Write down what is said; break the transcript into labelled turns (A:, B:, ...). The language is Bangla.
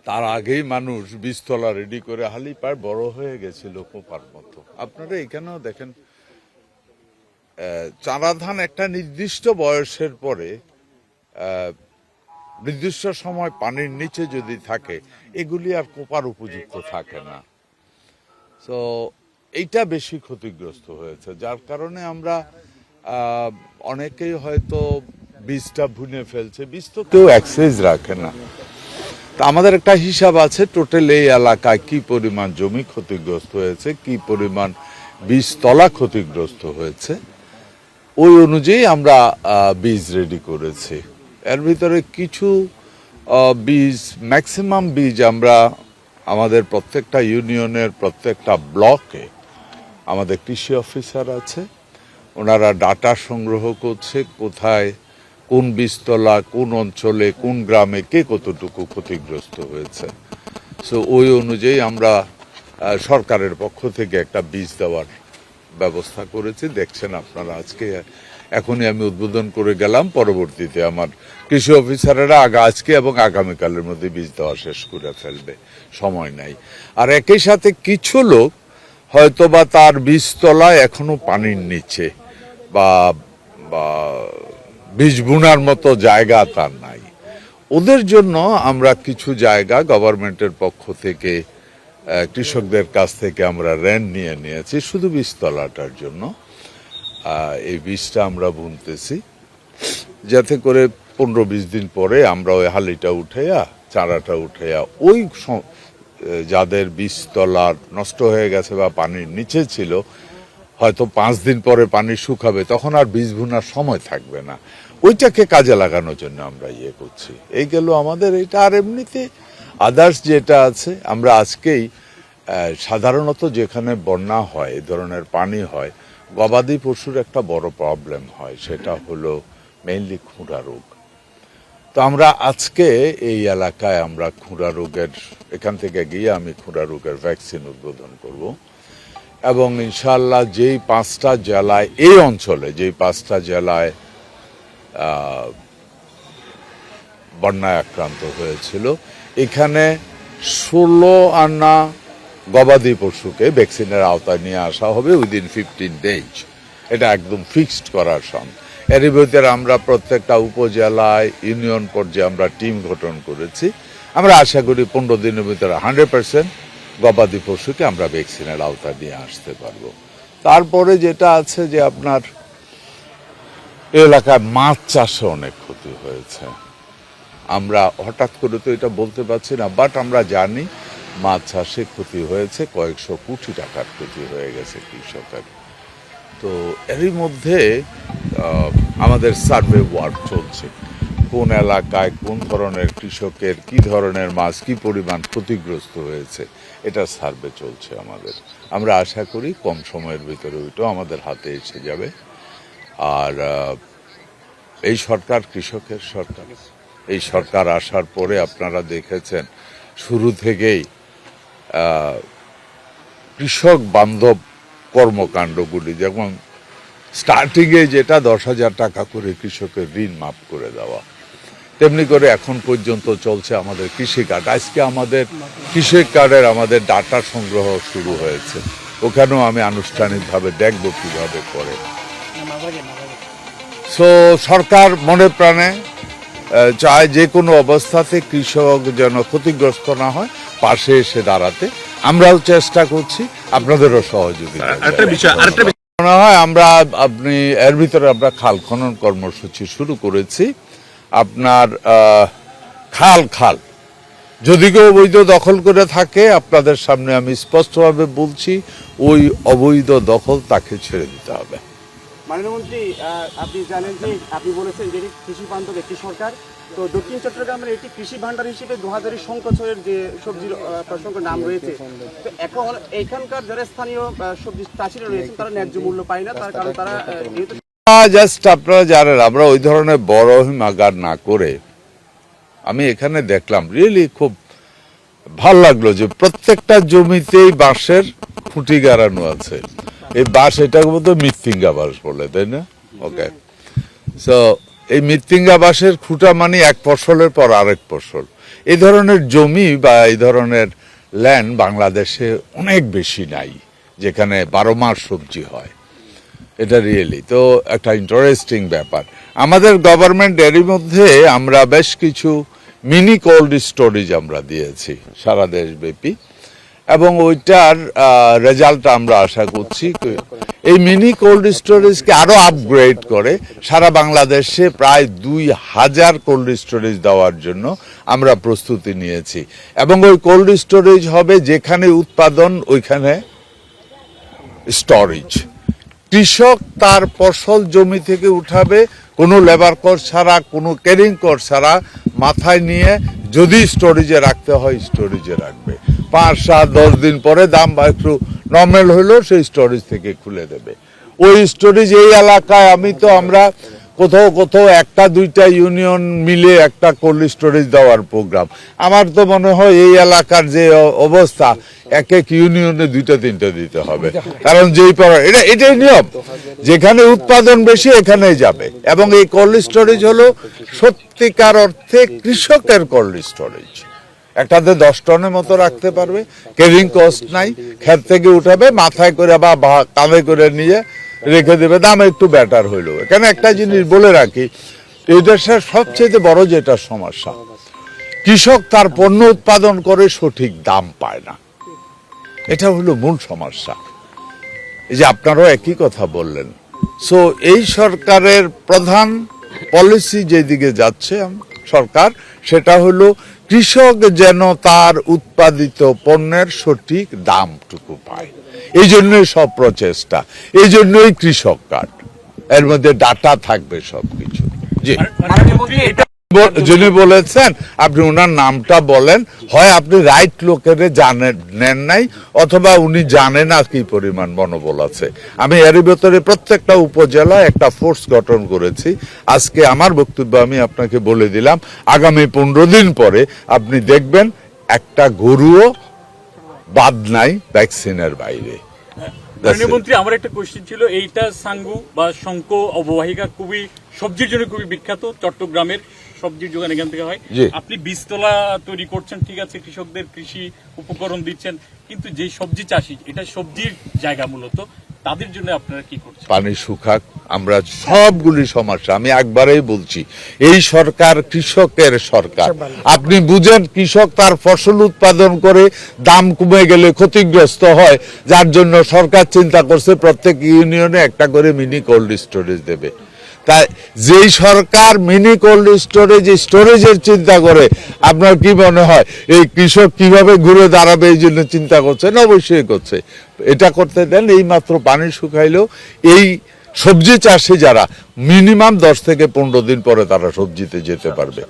A: তার আগেই মানুষ বীজতলা রেডি করে হালি পার বড় হয়ে গেছিল কোপার মতো। আপনারা এখানেও দেখেন চারা ধান একটা নির্দিষ্ট বয়সের পরে নির্দিষ্ট সময় পানির নিচে যদি থাকে এগুলি আর কোপার উপযুক্ত থাকে না। তো এইটা বেশি ক্ষতিগ্রস্ত হয়েছে, যার কারণে আমরা অনেকেই হয়তো বীজটা ভুনে ফেলছে, বীজ তো কেউ অ্যাক্সেস রাখে না। তা আমাদের একটা হিসাব আছে টোটাল এই এলাকায় কি পরিমাণ জমি ক্ষতিগ্রস্ত হয়েছে, কি পরিমাণ বীজতলা ক্ষতিগ্রস্ত হয়েছে, ওই অনুযায়ী আমরা বীজ রেডি করেছি। এর ভিতরে কিছু বীজ, ম্যাক্সিমাম বীজ আমরা আমাদের প্রত্যেকটা ইউনিয়নের প্রত্যেকটা ব্লকে আমাদের কৃষি অফিসার আছে, ওনারা ডাটা সংগ্রহ করছে কোথায় কোন বীজতলা কোন অঞ্চলে কোন গ্রামে কে কতটুকু ক্ষতিগ্রস্ত হয়েছে। সো ওই অনুযায়ী আমরা সরকারের পক্ষ থেকে একটা বীজ দেওয়ার ব্যবস্থা করেছি। দেখছেন আপনারা, আজকে এখনই আমি উদ্বোধন করে গেলাম, পরবর্তীতে আমার কৃষি অফিসারেরা আজকে এবং আগামীকালের মধ্যে বীজ দেওয়া শেষ করে ফেলবে, সময় নাই। আর একই সাথে কিছু লোক হয়তোবা তার বীজতলায় এখনো পানির নিচে বা বীজ বুনার মতো জায়গা তার নাই, ওদের জন্য আমরা কিছু জায়গা গভর্নমেন্টের পক্ষ থেকে কৃষকদের কাছ থেকে আমরা ঋণ নিয়েছি শুধু বীজতলাটার জন্য। এই বীজটা আমরা বুনতেছি যাতে করে 15-20 দিন পরে আমরা ওই হালিটা উঠাইয়া চারাটা উঠাইয়া ওই যাদের বীজতলা নষ্ট হয়ে গেছে বা পানির নিচে ছিল, হয়তো 5 দিন পরে পানি শুকাবে, তখন আর বীজ বুনার সময় থাকবে না, ওইটাকে কাজে লাগানোর জন্য আমরা ইয়ে করছি। এই গেল আমাদের এটা। আর এমনিতে আদার্স যেটা আছে, আমরা আজকেই সাধারণত যেখানে বন্যা হয়, এই ধরনের পানি হয়, গবাদি পশুর একটা বড় প্রবলেম হয়, সেটা হলো মেইনলি খুঁড়া রোগ। তো আমরা আজকে এই এলাকায় আমরা খুঁড়া রোগের, এখান থেকে গিয়ে আমি খুঁড়া রোগের ভ্যাকসিন উদ্বোধন করব এবং ইনশাআল্লাহ যেই 5টা জেলায়, এই অঞ্চলে যেই 5টা জেলায় বন্যায় আক্রান্ত হয়েছিল, এখানে 16 আনা গবাদি পশুকে ভ্যাকসিনের আওতায় নিয়ে আসা হবে উইদিন 15 ডেজ। এটা একদম ফিক্সড করার সঙ্গে এর ভিতরে আমরা প্রত্যেকটা উপজেলায় ইউনিয়ন পর্যায়ে আমরা টিম গঠন করেছি। আমরা আশা করি 15 দিনের ভিতরে 100% গবাদি পশুকে আমরা ভ্যাকসিনের আওতায় নিয়ে আসতে পারবো। তারপরে যেটা আছে যে আপনার এলাকায় মাছ চাষে অনেক ক্ষতি হয়েছে। আমরা হঠাৎ করে তো এটা বলতে পারছি না, বাট আমরা জানি মাছ চাষে ক্ষতি হয়েছে, কয়েকশো কোটি টাকার ক্ষতি হয়ে গেছে কৃষকের। তো এরই মধ্যে আমাদের সার্ভে ওয়ার্ক চলছে, কোন এলাকায় কোন ধরনের কৃষকের কি ধরনের মাছ কি পরিমাণ ক্ষতিগ্রস্ত হয়েছে, এটা সার্ভে চলছে আমাদের। আমরা আশা করি কম সময়ের ভিতরে ওইটাও আমাদের হাতে এসে যাবে। আর এই সরকার কৃষকের সরকার, এই সরকার আসার পরে আপনারা দেখেছেন শুরু থেকেই কৃষক বান্ধব কর্মকাণ্ডগুলি, যেমন স্টার্টিংয়ে যেটা 10,000 টাকা করে কৃষকের ঋণ মাফ করে দেওয়া, তেমনি করে এখন পর্যন্ত চলছে আমাদের কৃষি কার্ড। আজকে আমাদের কৃষি কার্ডের আমাদের ডাটা সংগ্রহ শুরু হয়েছে, ওখানেও আমি আনুষ্ঠানিকভাবে দেখব কিভাবে করে। সো সরকার মনে প্রাণে চায় যে কোনো অবস্থাতে কৃষক যেন ক্ষতিগ্রস্ত না হয়, পাশে এসে দাঁড়াতে। আমরাও চেষ্টা করছি, আপনাদেরও সহযোগিতা। মনে হয় আমরা এর ভিতরে আমরা খাল খনন কর্মসূচি শুরু করেছি। আপনার খাল যদি কেউ অবৈধ দখল করে থাকে, আপনাদের সামনে আমি স্পষ্টভাবে বলছি, ওই অবৈধ দখল তাকে ছেড়ে দিতে হবে।
B: মাননীয় মন্ত্রী, আপনি জানেন যে আপনি বলেছেন যে কৃষি বান্ধব একটি সরকার, তো দক্ষিণ চট্টগ্রামের একটি কৃষি ভান্ডার হিসেবে 2000 সংকটের যে সবজির প্রসঙ্গে নাম রয়েছে, তো এখন এখানকার যারা স্থানীয় সবজি চাষিরা রয়েছেন তারা ন্যায্য মূল্য পায় না, তার কারণ তারা যেহেতু
A: জাস্ট আপনারা জানেন আমরা ওই ধরনের বড় হিমাগার না করে, আমি এখানে দেখলাম রিয়েলি খুব ভাল লাগলো যে প্রত্যেকটা জমিতেই বাঁশের খুঁটি গাড়ানো আছে। এই বাঁশ, এটা মতো মৃত্তিঙ্গা বাঁশ বলে, তাই না? ওকে, সো এই মৃত্তিঙ্গা বাঁশের খুঁটা মানে এক ফসলের পর আরেক ফসল, এই ধরনের জমি বা এই ধরনের ল্যান্ড বাংলাদেশে অনেক বেশি নাই, যেখানে 12 মাস সবজি হয়। এটা রিয়েলি তো একটা ইন্টারেস্টিং ব্যাপার। আমাদের গভর্নমেন্ট এরই মধ্যে আমরা বেশ কিছু মিনি কোল্ড স্টোরেজ আমরা দিয়েছি সারা দেশব্যাপী, এবং ওইটার রেজাল্ট আমরা আশা করছি এই মিনি কোল্ড স্টোরেজকে আরো আপগ্রেড করে সারা বাংলাদেশে প্রায় 2000 কোল্ড স্টোরেজ দেওয়ার জন্য আমরা প্রস্তুতি নিয়েছি। এবং ওই কোল্ড স্টোরেজ হবে যেখানে উৎপাদন ওইখানে স্টোরেজ। কৃষক তার ফসল জমি থেকে উঠাবে কোনো লেবার কস্ট ছাড়া, কোনো ক্যারিং কস্ট ছাড়া, মাথায় নিয়ে যদি স্টোরেজে রাখতে হয় স্টোরেজে রাখবে। 5, 7, 10 দিন পরে দাম বা একটু নর্মাল হলেও সেই স্টোরেজ থেকে খুলে দেবে। ওই স্টোরেজ এই এলাকায় আমরা কোথাও কোথাও 1-2টা ইউনিয়ন মিলে একটা কোল্ড স্টোরেজ দেওয়ার প্রোগ্রাম। আমার তো মনে হয় এই এলাকার যে অবস্থা, এক ইউনিয়নে 2-3টা দিতে হবে, কারণ এটাই নিয়ম, যেখানে উৎপাদন বেশি এখানেই যাবে। এবং এই কোল্ড স্টোরেজ হলো সত্যিকার অর্থে কৃষকের কোল্ড স্টোরেজ। একটাতে 10 টনের মতো রাখতে পারবে, ক্যারিং কস্ট নাই, ক্ষেত থেকে উঠাবে, মাথায় করে বা কাঁধে করে নিয়ে রেখে দেবে, দাম একটু বেটার হইলো। এখানে একটা জিনিস বলে রাখি, এই দেশের সবচেয়ে বড় যেটা সমস্যা, কৃষক তার পণ্য উৎপাদন করে সঠিক দাম পায় না। এটা হলো মূল সমস্যা। এই যে আপনারাও একই কথা বললেন। সো এই সরকারের প্রধান পলিসি যেদিকে যাচ্ছে সরকার, সেটা হলো কৃষক যেন তার উৎপাদিত পণ্যের সঠিক দামটুকু পায়। এই জন্যই সব প্রচেষ্টা, এই জন্যই কৃষক কার্ড, এর মধ্যে ডাটা থাকবে সবকিছু। জি, যিনি বলেছেন আপনি ওনার নামটা বলেন, হয় আপনি রাইট লোকের নেন নাই, অথবা উনি জানেন না কি পরিমাণ মনোবল আছে। আমি এর ভেতরে প্রত্যেকটা উপজেলায় একটা ফোর্স গঠন করেছি। আজকে আমার বক্তব্য আমি আপনাকে বলে দিলাম, আগামী 15 দিন পরে আপনি দেখবেন একটা গরুও বাদ নাই ভ্যাকসিনের বাইরে।
C: মন্ত্রী, আমার একটা কোশ্চেন ছিল, এইটা সাঙ্গু বা শঙ্খ অববাহিকা খুবই সবজির জন্য খুবই বিখ্যাত, চট্টগ্রামের সবজির যোগান এখান থেকে হয়। আপনি বীজতলা তৈরি করছেন, ঠিক আছে, কৃষকদের কৃষি উপকরণ দিচ্ছেন, কিন্তু যে সবজি চাষি, এটা সবজির জায়গা মূলত, তাদের জন্য আপনারা কি করছেন?
A: পানি শুকাক, আমরা সবগুলি সমস্যা, আমি একবারেই বলছি, এই সরকার কৃষকের সরকার। আপনি বুঝেন, কৃষক তার ফসল উৎপাদন করে দাম কমে গেলে ক্ষতিগ্রস্ত হয়, যার জন্য সরকার চিন্তা করছে প্রত্যেক ইউনিয়নে একটা করে মিনি কোল্ড স্টোরেজ দেবে। তাই যেই সরকার মিনি কোল্ড স্টোরেজের চিন্তা করে, আপনার কি মনে হয় এই কৃষক কিভাবে ঘুরে দাঁড়াবে এই জন্য চিন্তা করছে? না, অবশ্যই করছে। এটা করতে দেন, এই মাত্র পানি শুকাইলেও এই সবজি চাষে যারা মিনিমাম 10 থেকে 15 দিন পরে তারা সবজিতে যেতে পারবে।